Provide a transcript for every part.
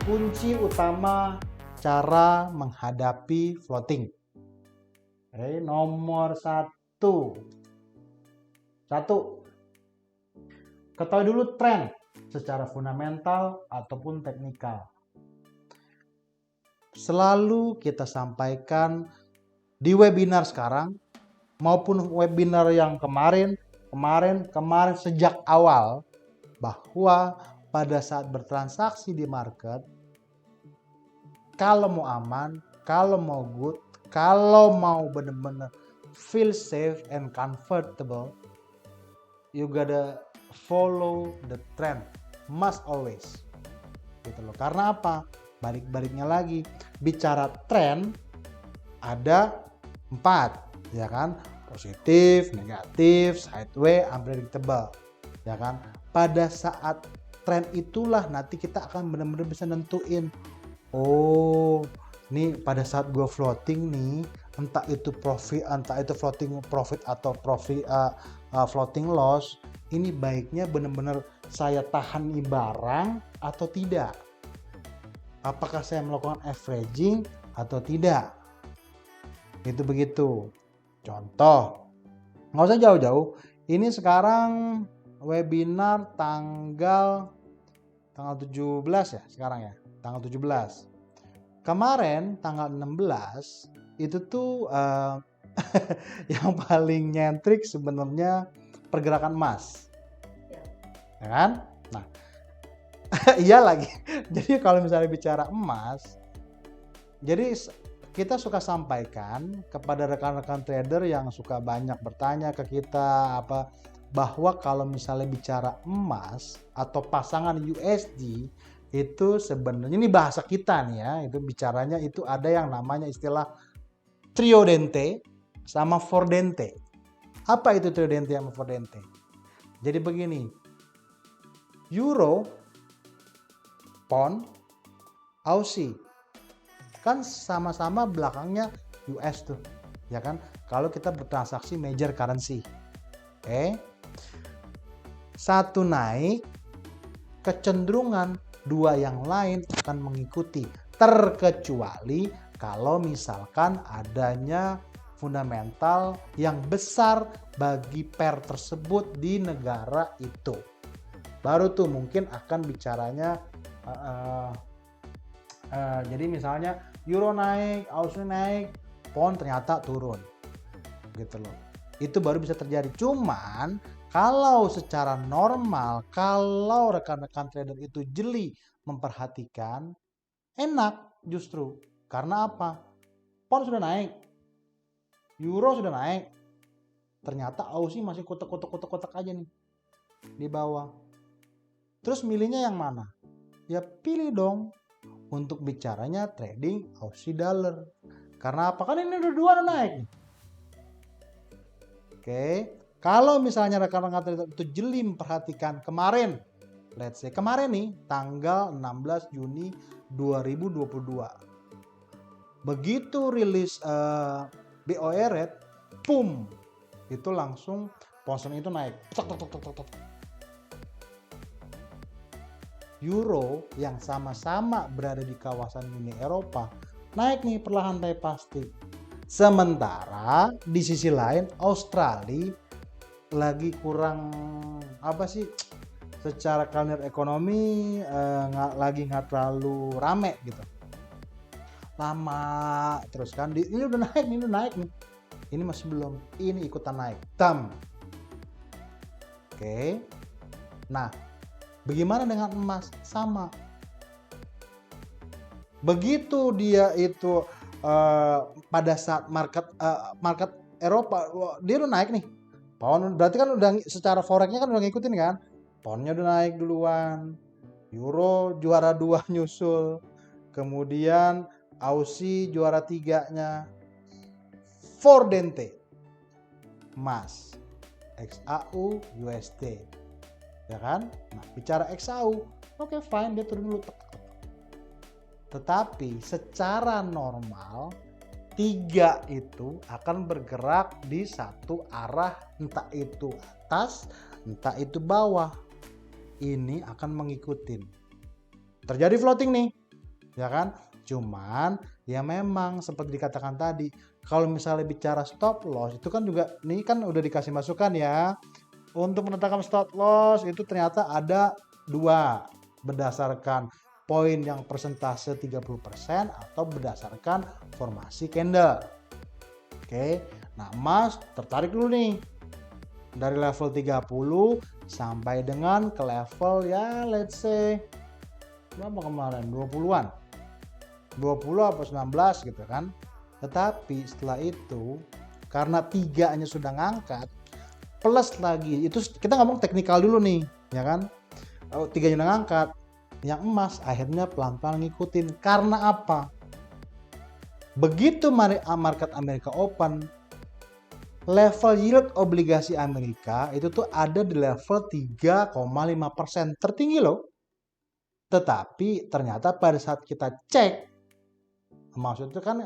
kunci utama cara menghadapi floating. Oke, nomor satu, ketahui dulu tren secara fundamental ataupun teknikal. Selalu kita sampaikan di webinar sekarang maupun webinar yang kemarin sejak awal, bahwa pada saat bertransaksi di market, kalau mau aman, kalau mau good, kalau mau benar-benar feel safe and comfortable, you gotta follow the trend, must always, gitu loh. Karena apa? Balik-baliknya lagi, bicara tren ada 4, ya kan? Positif, negatif, sideways, unpredictable, ya kan? Pada saat tren itulah nanti kita akan benar-benar bisa nentuin, oh, nih pada saat gue floating nih, entah itu profit, entah itu floating profit atau floating loss, ini baiknya benar-benar saya tahan nih barang atau tidak. Apakah saya melakukan averaging atau tidak? Itu begitu. Contoh, nggak usah jauh-jauh. Ini sekarang webinar tanggal 17 ya sekarang ya, tanggal 17. Kemarin tanggal 16 itu tuh yang paling nyentrik sebenarnya pergerakan emas, ya kan? Nah, iya lagi. Jadi kalau misalnya bicara emas, jadi kita suka sampaikan kepada rekan-rekan trader yang suka banyak bertanya ke kita bahwa kalau misalnya bicara emas atau pasangan USD itu sebenarnya, ini bahasa kita nih ya, itu bicaranya itu ada yang namanya istilah triodente sama fordente. Apa itu triodente sama fordente? Jadi begini, euro, pound, Aussie kan sama-sama belakangnya US tuh, ya kan? Kalau kita bertransaksi major currency, oke? Satu naik, kecenderungan dua yang lain akan mengikuti, terkecuali kalau misalkan adanya fundamental yang besar bagi pair tersebut di negara itu. Baru tuh mungkin akan bicaranya jadi misalnya euro naik, Aussie naik, pound ternyata turun, gitu loh. Itu baru bisa terjadi. Cuman kalau secara normal, kalau rekan-rekan trader itu jeli memperhatikan, enak justru. Karena apa? Pound sudah naik, euro sudah naik, ternyata Aussie masih kotak-kotak aja nih di bawah. Terus milihnya yang mana? Ya pilih dong untuk bicaranya trading Aussie dollar. Karena apa? Kan ini udah dua naik nih. Oke, kalau misalnya rekan-rekan trader itu jeli memperhatikan kemarin, let's say kemarin nih tanggal 16 Juni 2022. Begitu rilis BOE rate, boom, itu langsung pound itu naik. Euro yang sama-sama berada di kawasan Uni Eropa naik nih perlahan tapi pasti. Sementara di sisi lain Australia lagi kurang secara kalender ekonomi lagi nggak terlalu rame gitu, lama terus kan. Ini udah naik nih, ini masih belum, ini ikutan naik Oke. Nah, bagaimana dengan emas? Sama. Begitu dia itu pada saat market Eropa dia udah naik nih. Pound berarti kan udah secara foreknya kan udah ngikutin kan? Poundnya udah naik duluan. Euro juara 2 nyusul. Kemudian Aussie juara 3-nya. Fordente. Emas. XAU USD. Ya kan? Nah, bicara XAU, oke fine, dia turun dulu. Tetapi secara normal 3 itu akan bergerak di satu arah, entah itu atas, entah itu bawah. Ini akan mengikuti. Terjadi floating nih, ya kan? Cuman ya memang seperti dikatakan tadi, kalau misalnya bicara stop loss itu kan juga, ini kan udah dikasih masukan ya. Untuk menetapkan stop loss itu ternyata ada dua, berdasarkan poin yang persentase 30% atau berdasarkan formasi candle. Oke, nah Mas tertarik dulu nih dari level 30 sampai dengan ke level ya let's say berapa kemarin, 20-an 20 apa 19 gitu kan. Tetapi setelah itu karena tiganya sudah ngangkat plus lagi, itu kita ngomong teknikal dulu nih ya kan. Tiganya udah ngangkat, yang emas akhirnya pelan-pelan ngikutin. Karena apa? Begitu market Amerika open, level yield obligasi Amerika itu tuh ada di level 3,5%, tertinggi loh. Tetapi ternyata pada saat kita cek, maksudnya kan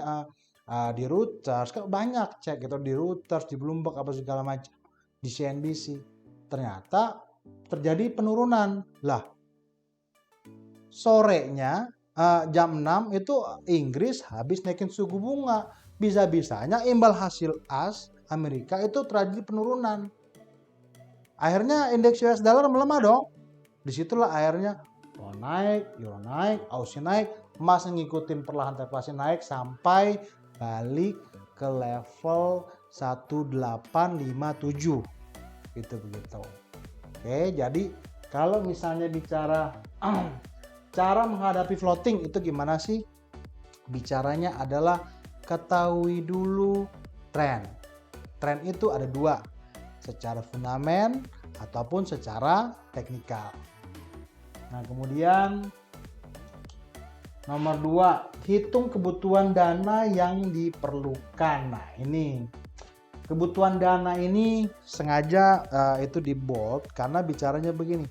di Reuters kan banyak cek gitu, di Reuters, di Bloomberg apa segala macam, di CNBC, ternyata terjadi penurunan. Lah, sorenya jam 6 itu Inggris habis naikin suku bunga, bisa-bisanya imbal hasil as Amerika itu terjadi penurunan. Akhirnya indeks US dollar melemah dong. Disitulah akhirnya euro naik, Aussie naik, emas ngikutin perlahan tapi pasti naik sampai balik ke level 1857. Itu begitu. Oke, jadi kalau misalnya bicara cara menghadapi floating itu gimana sih? Bicaranya adalah ketahui dulu tren. Tren itu ada dua, secara fundamental ataupun secara teknikal. Nah, kemudian nomor 2, hitung kebutuhan dana yang diperlukan. Nah, ini kebutuhan dana ini sengaja itu di bold karena bicaranya begini.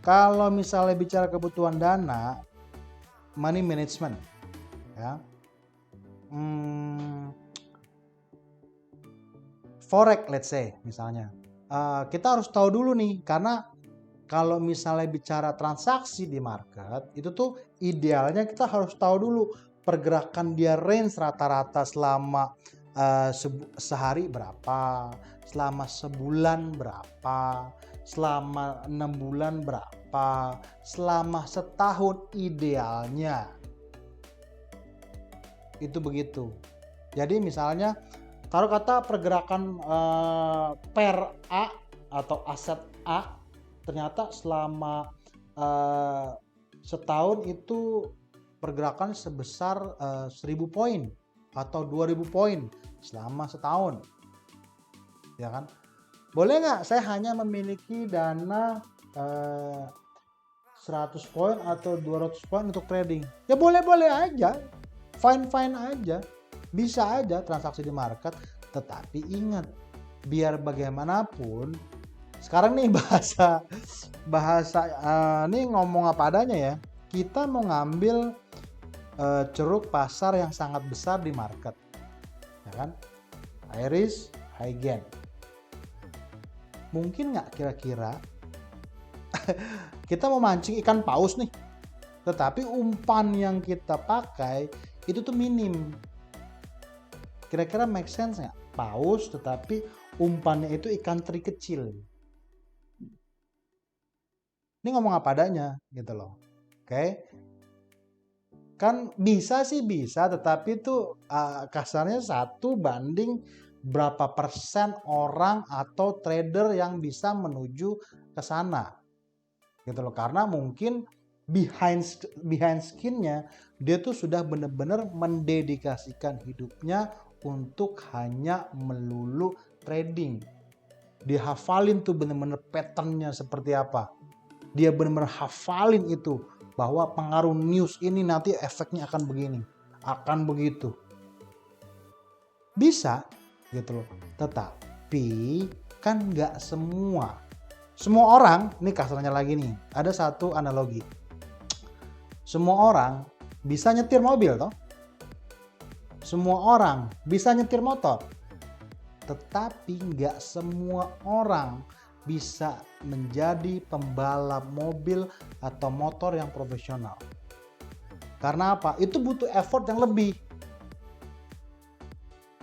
Kalau misalnya bicara kebutuhan dana, money management, ya, forex let's say misalnya, kita harus tahu dulu nih, karena kalau misalnya bicara transaksi di market itu tuh idealnya kita harus tahu dulu pergerakan dia range rata-rata selama sehari berapa, selama sebulan berapa, selama 6 bulan berapa, selama setahun idealnya. Itu begitu. Jadi misalnya taruh kata pergerakan per A atau aset A ternyata selama setahun itu pergerakan sebesar 1000 poin atau 2000 poin selama setahun, ya kan? Boleh nggak saya hanya memiliki dana 100 poin atau 200 poin untuk trading? Ya boleh-boleh aja, fine-fine aja, bisa aja transaksi di market. Tetapi ingat, biar bagaimanapun sekarang nih bahasa nih ngomong apa adanya ya, kita mau ngambil ceruk pasar yang sangat besar di market, ya kan? High risk, high gain. Mungkin nggak kira-kira kita mau mancing ikan paus nih, tetapi umpan yang kita pakai itu tuh minim. Kira-kira make sense nggak? Paus tetapi umpannya itu ikan teri kecil. Ini ngomong apa adanya gitu loh. Oke. Kan bisa sih bisa, tetapi itu kasarnya 1 banding berapa persen orang atau trader yang bisa menuju ke sana. Gitu loh. Karena mungkin behind skinnya dia tuh sudah benar-benar mendedikasikan hidupnya untuk hanya melulu trading. Dia hafalin tuh benar-benar patternnya seperti apa. Dia benar-benar hafalin itu bahwa pengaruh news ini nanti efeknya akan begini, akan begitu. Bisa gitu loh. Tetapi kan nggak semua orang, ini kasarnya lagi nih, ada satu analogi. Semua orang bisa nyetir mobil toh. Semua orang bisa nyetir motor. Tetapi nggak semua orang bisa menjadi pembalap mobil atau motor yang profesional. Karena apa? Itu butuh effort yang lebih.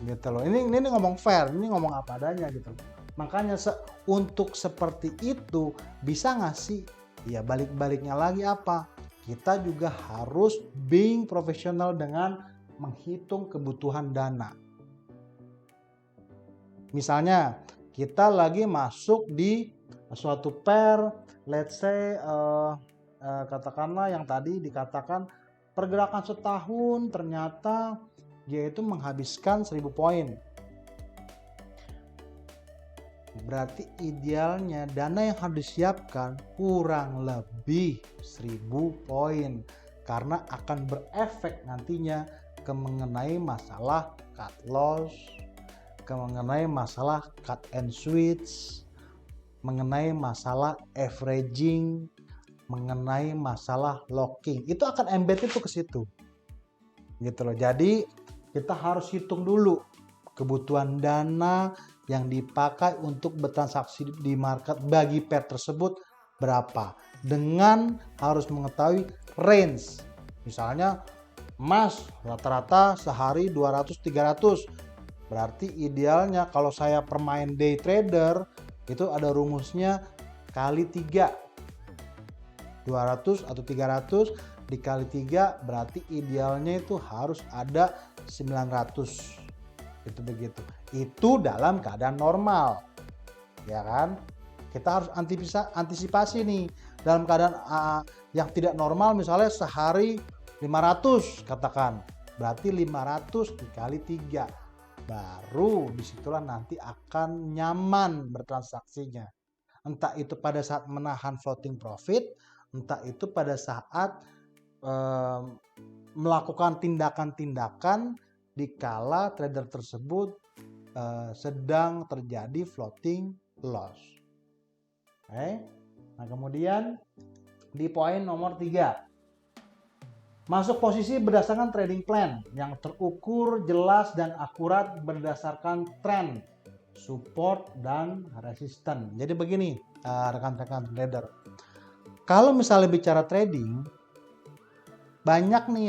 Gitu loh. Ini ngomong fair, ini ngomong apa adanya gitu. Makanya untuk seperti itu bisa nggak sih? Ya balik-baliknya lagi apa? Kita juga harus being profesional dengan menghitung kebutuhan dana. Misalnya kita lagi masuk di suatu pair, let's say katakanlah yang tadi dikatakan pergerakan setahun ternyata dia itu menghabiskan 1000 poin. Berarti idealnya dana yang harus disiapkan kurang lebih 1000 poin karena akan berefek nantinya ke mengenai masalah cut loss, ke mengenai masalah cut and switch, mengenai masalah averaging, mengenai masalah locking. Itu akan embed itu ke situ. Gitu loh. Jadi kita harus hitung dulu kebutuhan dana yang dipakai untuk bertransaksi di market bagi pair tersebut berapa. Dengan harus mengetahui range. Misalnya emas rata-rata sehari 200-300. Berarti idealnya kalau saya permain day trader itu ada rumusnya kali 3. 200 atau 300 dikali 3 berarti idealnya itu harus ada 900. Itu begitu. Itu dalam keadaan normal. Ya kan? Kita harus antisipasi nih. Dalam keadaan yang tidak normal misalnya sehari 500 katakan. Berarti 500 dikali 3. Baru disitulah nanti akan nyaman bertransaksinya. Entah itu pada saat menahan floating profit, entah itu pada saat melakukan tindakan-tindakan dikala trader tersebut sedang terjadi floating loss. Nah kemudian di poin nomor 3. Masuk posisi berdasarkan trading plan yang terukur, jelas, dan akurat berdasarkan tren, support, dan resisten. Jadi begini rekan-rekan trader. Kalau misalnya bicara trading, banyak nih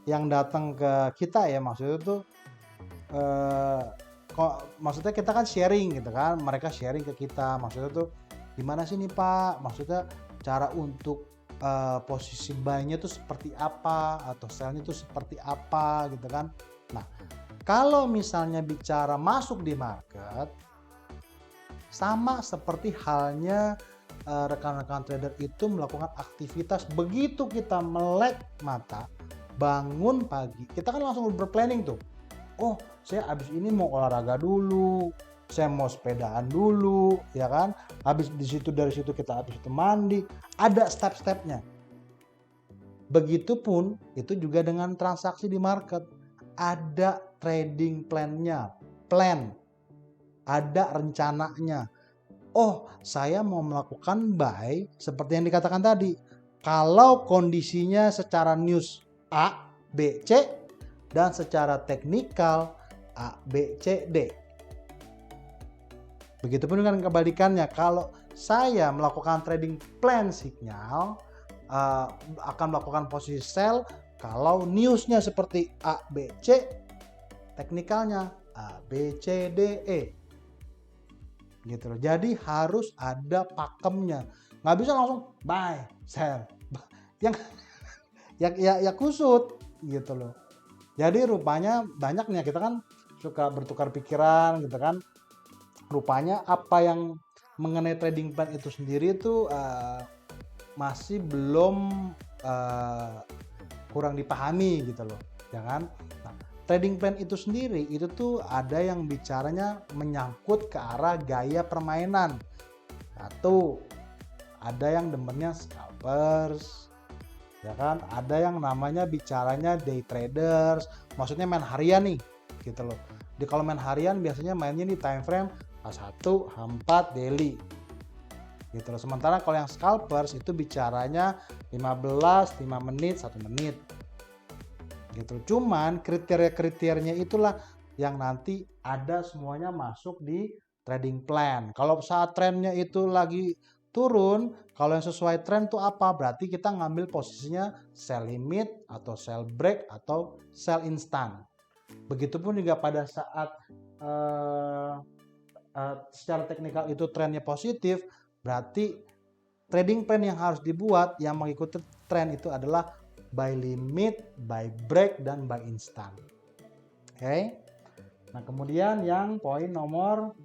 yang datang ke kita ya, maksudnya tuh maksudnya kita kan sharing gitu kan, mereka sharing ke kita, maksudnya tuh gimana sih nih Pak, maksudnya cara untuk posisi buy-nya tuh seperti apa atau sell-nya tuh seperti apa gitu kan. Nah kalau misalnya bicara masuk di market, sama seperti halnya rekan-rekan trader itu melakukan aktivitas. Begitu kita melek mata bangun pagi, kita kan langsung berplanning tuh. Oh saya abis ini mau olahraga dulu, saya mau sepedaan dulu, ya kan. Habis dari situ kita habis itu mandi, ada step-stepnya. Begitupun itu juga dengan transaksi di market, ada trading plan-nya, ada rencananya. Oh saya mau melakukan buy seperti yang dikatakan tadi. Kalau kondisinya secara news A, B, C dan secara teknikal A, B, C, D. Begitupun dengan kebalikannya, kalau saya melakukan trading plan signal akan melakukan posisi sell kalau newsnya seperti A, B, C, teknikalnya A, B, C, D, E. Gitu loh. Jadi harus ada pakemnya. Nggak bisa langsung buy, sell. Yang ya kusut gitu loh. Jadi rupanya banyak nih kita kan suka bertukar pikiran gitu kan. Rupanya apa yang mengenai trading plan itu sendiri itu masih belum kurang dipahami gitu loh, ya kan? Nah, trading plan itu sendiri itu tuh ada yang bicaranya menyangkut ke arah gaya permainan. Satu, ada yang demennya scalpers, ya kan? Ada yang namanya bicaranya day traders, maksudnya main harian nih, gitu loh. Kalau main harian biasanya mainnya di time frame H1, H4, daily. Gitu loh. Sementara kalau yang scalpers itu bicaranya 15, 5 menit, 1 menit. Gitu. Cuman kriteria-kriterianya itulah yang nanti ada semuanya masuk di trading plan. Kalau saat trennya itu lagi turun, kalau yang sesuai tren tuh apa? Berarti kita ngambil posisinya sell limit atau sell break atau sell instan. Begitupun juga pada saat secara teknikal itu trennya positif, berarti trading plan yang harus dibuat yang mengikuti tren itu adalah buy limit, buy break, dan buy instan. Oke. Nah, kemudian yang poin nomor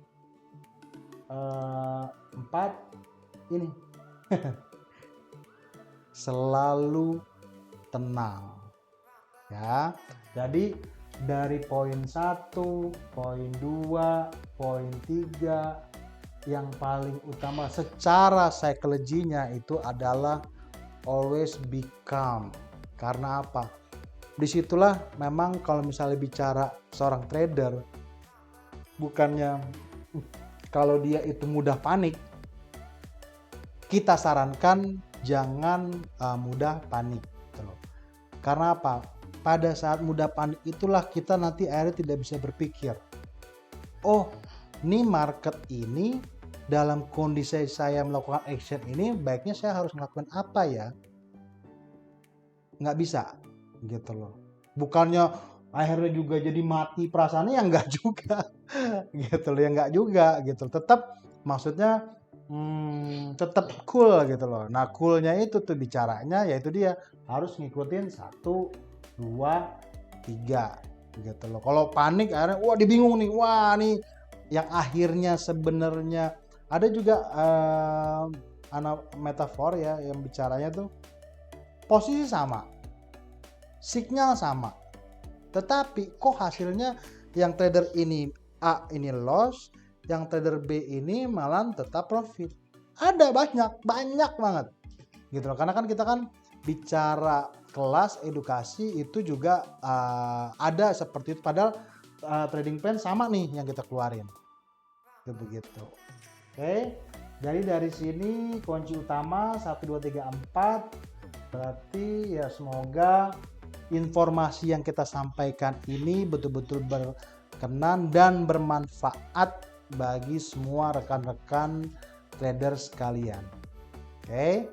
4 ini selalu tenang ya. Jadi dari poin 1, poin 2, poin 3 yang paling utama secara psikologinya itu adalah always be calm. Karena apa? Disitulah memang kalau misalnya bicara seorang trader, bukannya kalau dia itu mudah panik, kita sarankan jangan mudah panik gitu loh. Karena apa? Pada saat mudah panik itulah kita nanti akhirnya tidak bisa berpikir, oh ini market ini dalam kondisi saya melakukan action ini baiknya saya harus melakukan apa ya? Nggak bisa gitu loh. Bukannya akhirnya juga jadi mati perasaannya, ya nggak juga gitu loh, ya nggak juga gitu. Tetap maksudnya tetap cool gitu loh. Nah, coolnya itu tuh bicaranya yaitu dia harus ngikutin 1, 2, 3 gitu loh. Kalau panik akhirnya wah dibingung nih, wah nih yang akhirnya sebenarnya ada juga metafor ya yang bicaranya tuh posisi sama, signal sama, tetapi kok hasilnya yang trader ini A ini loss, yang trader B ini malah tetap profit. Ada banyak banget gitu loh. Karena kan kita kan bicara kelas edukasi itu juga ada seperti itu, padahal trading plan sama nih yang kita keluarin itu begitu. Oke, jadi dari sini kunci utama 1, 2, 3, 4. Berarti ya semoga informasi yang kita sampaikan ini betul-betul berkenan dan bermanfaat bagi semua rekan-rekan trader sekalian. Oke.